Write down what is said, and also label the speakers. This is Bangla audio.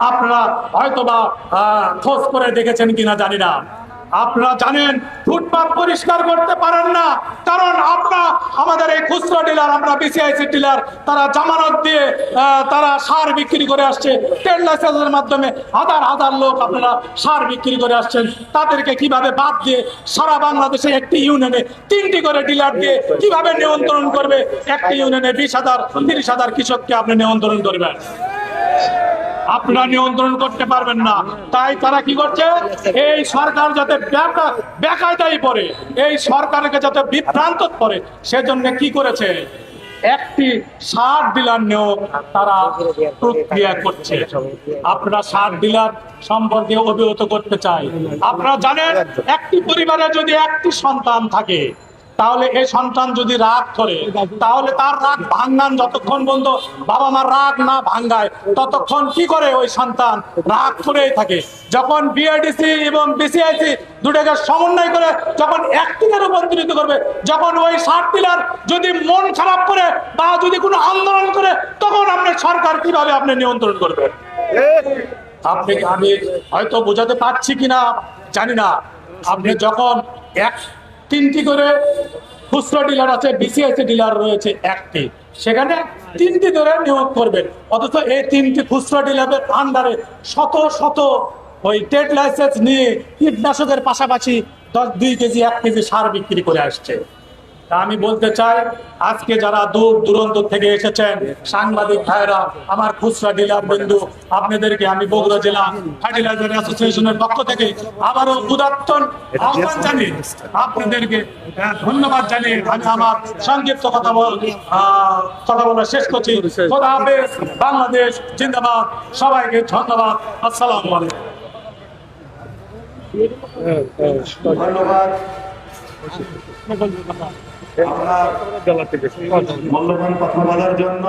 Speaker 1: আপনারা হয়তোবা খোঁজ করে দেখেছেন কিনা জানি না। আপনারা জানেন ফুটপাত পরিষ্কার করতে পারেন না, কারণ আপনারা আমাদের এই খুচরা ডিলার, আমরা বিসিআইসি ডিলার, তারা জামানত দিয়ে তারা সার বিক্রি করে আসছে। ট্রেড লাইসেন্সের মাধ্যমে হাজার হাজার লোক আপনারা সার বিক্রি করে আসছেন। তাদেরকে কিভাবে বাদ দিয়ে সারা বাংলাদেশে একটি ইউনিয়নে 3টি করে ডিলার দিয়ে কিভাবে নিয়ন্ত্রণ করবে? একটি ইউনিয়নে 20,000 30,000 কৃষককে আপনি নিয়ন্ত্রণ করবেন? আপনারা নিয়ন্ত্রণ করতে পারবেন না। তাই তারা কি করছে, এই সরকার যাতে বেকায়দায় পড়ে, এই সরকারকে যাতে বিভ্রান্ত করে, সেজন্য কি করেছে, একটি সার ডিলার নিয়োগ তারা প্রক্রিয়া করছে। আপনারা সার ডিলার সম্পর্কে অবগত করতে চাই। আপনারা জানেন একটি পরিবারে যদি একটি সন্তান থাকে, তাহলে এই সন্তান যদি রাগ করে, তাহলে তার রাগ ভাঙ্গান যতক্ষণ পর্যন্ত বাবা মার রাগ না ভাঙ্গায় ততক্ষণ কি করে ওই সন্তান রাগ করেই থাকে। যখন বিআইডিসি এবং বিসিআইসি দুটোকে সমন্বয় করে যখন একটিকে রূপান্তরিত করবে, যখন ওই সার ডিলার যদি মন খারাপ করে বা যদি কোনো আন্দোলন করে, তখন আপনার সরকার কিভাবে আপনি নিয়ন্ত্রণ করবেন? আপনি, আমি হয়তো বোঝাতে পারছি কিনা জানি না। আপনি যখন 3টি করে খুচরা ডিলার আছে, বিসিআইসি ডিলার রয়েছে একটি, সেখানে 3টি ধরে নিয়োগ করবেন, অথচ এই 3টি খুচরা ডিলারের আন্ডারে শত শত ওই ট্রেড লাইসেন্স নিয়ে কীটনাশকের পাশাপাশি 2 কেজি 1 কেজি সার বিক্রি করে আসছে। তা আমি বলতে চাই, আজকে যারা দূর দূরান্ত থেকে এসেছেন সাংবাদিক ভাইরা, আমার খুচরা ডিলার বন্ধু, আপনাদেরকে আমি বগুড়া জেলা ফার্টিলাইজার অ্যাসোসিয়েশনের পক্ষ থেকে আবারও উদাত্ত আহ্বান জানিয়ে আপনাদেরকে ধন্যবাদ জানিয়ে আমি আমার সংক্ষিপ্ত কথা বলা শেষ করছি। খোদা হাফেজ, বাংলাদেশ জিন্দাবাদ, সবাইকে ধন্যবাদ। আসসালামু আলাইকুম।
Speaker 2: ধন্যবাদ আপনার মূল্যবান কথা বলার জন্য।